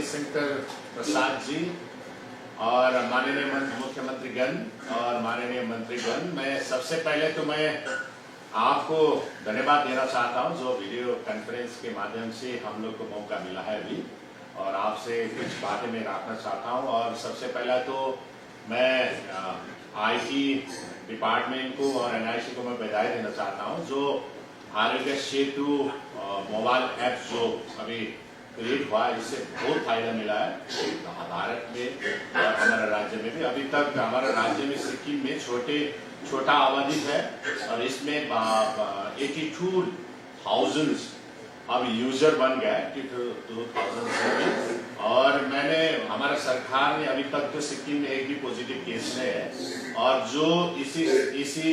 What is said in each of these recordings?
शंकर प्रसाद जी और माननीय मुख्यमंत्रीगण और माननीय मंत्रीगण, मैं सबसे पहले तो मैं आपको धन्यवाद देना चाहता हूं जो वीडियो कॉन्फ्रेंस के माध्यम से हम लोग को मौका मिला है अभी, और आपसे कुछ बातें मैं रखना चाहता हूं। और सबसे पहला तो मैं आईटी डिपार्टमेंट को और एनआईसी को मैं बधाई देना चाहता हूं जो आरोग्य सेतु मोबाइल ऐप जो अभी क्रिएट हुआ है, इससे बहुत फायदा मिला है भारत में और हमारे राज्य में भी। अभी तक हमारे राज्य में सिक्किम में छोटा आबादी है और इसमें 82,000 अब यूजर बन गया है 2,000 से। और मैंने हमारा सरकार ने अभी तक तो सिक्किम में एक भी पॉजिटिव केस नहीं है। और जो इसी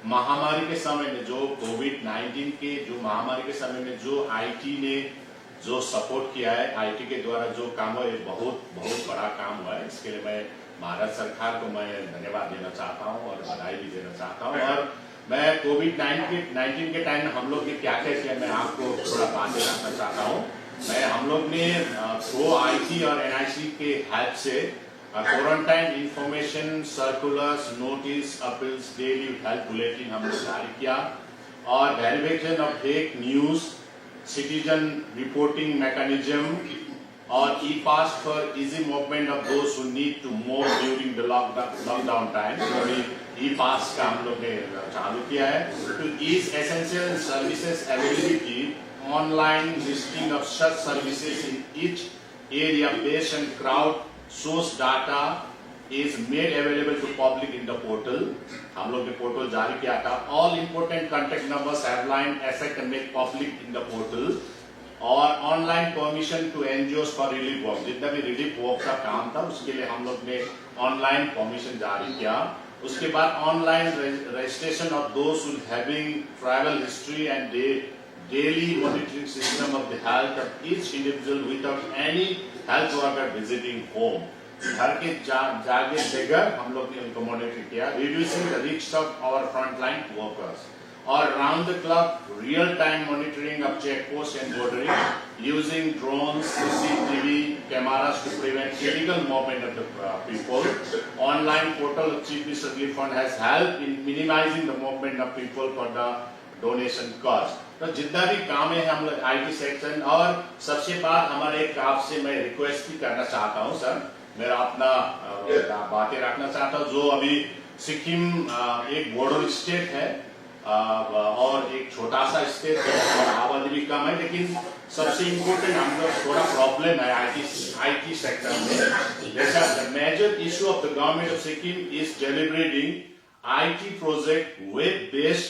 महामारी के समय में जो कोविड-19 के जो महामारी के समय में जो आईटी ने जो सपोर्ट किया है, आईटी के द्वारा जो काम हुआ, ये बहुत बड़ा काम हुआ है। इसके लिए मैं भारत सरकार को मैं धन्यवाद देना चाहता हूं और बधाई भी देना चाहता हूं। और मैं कोविड-19 के टाइम हम लोग ने क्या किया, मैं आपको थोड़ा बातें रखना चाहता हूं। हम लोग ने थ्रू आईटी और एनआईसी के हेल्प से quarantine information circulars, notice, appeals, daily health bulletin हम लोग जारी किया और verification of fake news, citizen reporting mechanism और e pass for easy movement of those who need to move during the lockdown time. अभी e पास का हम लोग ने चालू किया है। To ease essential services availability, online listing of such services in each area based on crowd source data is made available to public in the portal। हम लोग ने पोर्टल जारी किया था। All important contact numbers have line asset and made public in the portal। और online permission to NGOs for relief work, जितना भी relief work का काम था उसके लिए हम लोग ने ऑनलाइन परमिशन जारी किया। उसके बाद online registration of those who having travel history and daily monitoring system of the health of each individual without any health worker visiting home. घर के जागे बगैर हम लोग ने उनको मॉनिटर किया। Reducing the risk of our frontline workers और round the clock real time monitoring of check post and bordering using drone, CCTV cameras to prevent illegal movement of the people. Online portal of chief minister relief fund has help in minimising the movement of people for the donation cost. तो जितना भी काम है हम लोग IT section. और सबसे बाद हमारे एक आपसे मैं रिक्वेस्ट भी करना चाहता हूँ सर, मेरा अपना बातें रखना चाहता हूँ। जो अभी सिक्किम एक बॉर्डर स्टेट है और एक छोटा सा स्टेट है और आबादी भी कम है, लेकिन सबसे इम्पोर्टेंट हम लोग थोड़ा प्रॉब्लम है आईटी सेक्टर में। जैसा major issue of the government of Sikkim is deliberating IT project web based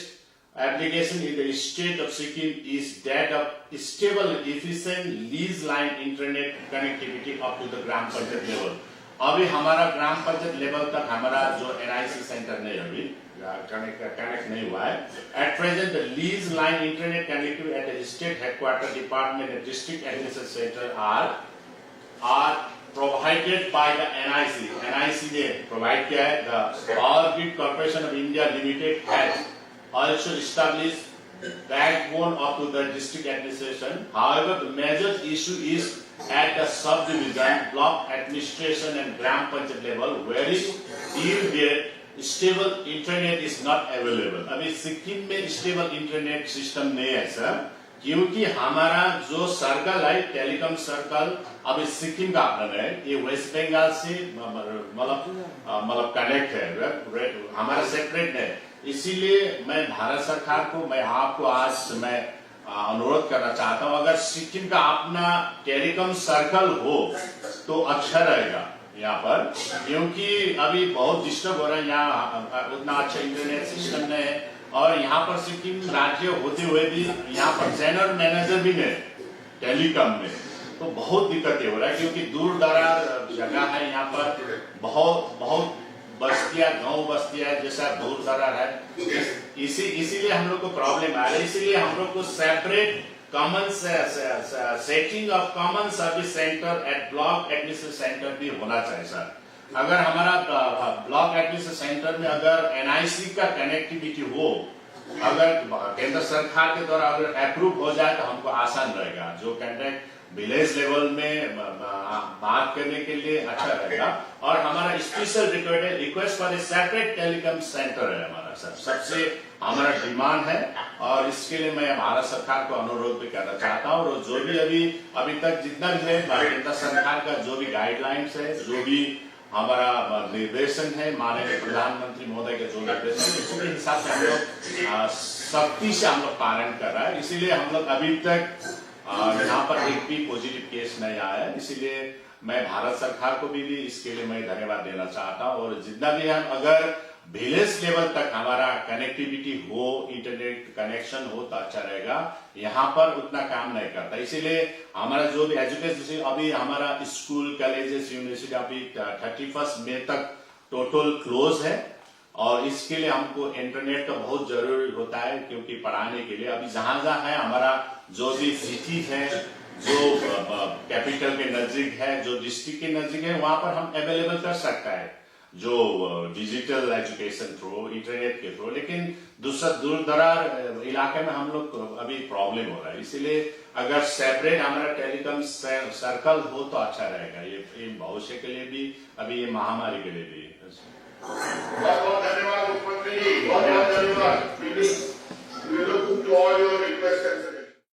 application in the state of Sikkim is that of stable and efficient lease line internet connectivity up to the gram panchayat level. अभी हमारा ग्राम panchayat level तक हमारा जो NIC centre नहीं अभी connect नहीं हुआ है। At present the lease line internet connectivity at the state headquarter department and district administration center are provided by the NIC। NIC ने provide किया है। The Power Grid Corporation of India Limited has also established backbone up to the district administration। However, the major issue is at the subdivision, block administration and gram panchayat level, where stable internet is not available। अभी सिक्किम में stable internet system नहीं है sir, क्योंकि हमारा जो circle है telecom circle अभी सिक्किम का अपना है, ये वेस्ट बंगाल से मतलब कनेक्ट है, हमारा सेपरेट है। इसीलिए मैं भारत सरकार को, मैं आपको आज मैं अनुरोध करना चाहता हूं, अगर सिक्किम का अपना टेलीकॉम सर्कल हो तो अच्छा रहेगा यहाँ पर, क्योंकि अभी बहुत डिस्टर्ब हो रहा है यहाँ, उतना अच्छा इंटरनेट सिस्टम नहीं है। और यहाँ पर सिक्किम राज्य होते हुए भी यहाँ पर जनरल मैनेजर भी नहीं टेलीकॉम में, तो बहुत दिक्कतें हो रहा है, क्योंकि दूर दराज जगह है यहाँ पर, बहुत बस्तियां, गांव बस्तियां जैसा दूर दराज है। इसीलिए हम लोग को प्रॉब्लम आ रहा है। इसीलिए हम लोग को separate common setting of common service centre at block administration centre भी होना चाहिए सर। अगर हमारा ब्लॉक एडमिनिस्ट्रेशन सेंटर में अगर एनआईसी का कनेक्टिविटी हो, अगर केंद्र सरकार के द्वारा अगर अप्रूव हो जाए तो हमको आसान रहेगा। जो विलेज लेवल में बात करने के लिए अच्छा रहेगा। और हमारा special request for a separate telecom centre है हमारा सर, सबसे हमारा डिमांड है। और इसके लिए मैं भारत सरकार को अनुरोध भी करना चाहता हूँ, और जो भी अभी तक जितना भी है भारत सरकार का जो भी गाइडलाइंस है, जो भी हमारा निर्देशन है, माननीय प्रधानमंत्री महोदय के जो निर्देशन है, उसके हिसाब से हम लोग सख्ती से हम लोग पालन कर रहा है। इसीलिए हम लोग अभी तक यहाँ पर एक भी पॉजिटिव केस नहीं आया है। इसीलिए मैं भारत सरकार को भी इसके लिए मैं धन्यवाद देना चाहता हूँ। और जितना भी हम अगर विलेज लेवल तक हमारा कनेक्टिविटी हो, इंटरनेट कनेक्शन हो तो अच्छा रहेगा। यहाँ पर उतना काम नहीं करता, इसीलिए हमारा जो भी एजुकेशन अभी हमारा स्कूल, कॉलेजेस, यूनिवर्सिटी अभी 31 मई तक टोटल क्लोज है। और इसके लिए हमको इंटरनेट का बहुत जरूरी होता है, क्योंकि पढ़ाने के लिए अभी जहां जहां है हमारा जो भी सिटी है, जो कैपिटल के नजदीक है, जो डिस्ट्रिक्ट के नजदीक है, वहां पर हम अवेलेबल कर सकता है जो डिजिटल एजुकेशन थ्रू, इंटरनेट के थ्रू। लेकिन दूसरा दूर दरार इलाके में हम लोग अभी प्रॉब्लम हो रहा है। इसीलिए अगर सेपरेट हमारा टेलीकॉम सर्कल हो तो अच्छा रहेगा, ये भविष्य के लिए भी, अभी ये महामारी के लिए भी। बहुत बहुत धन्यवाद मुख्यमंत्री जी, बहुत बहुत धन्यवाद। We look to all your requests and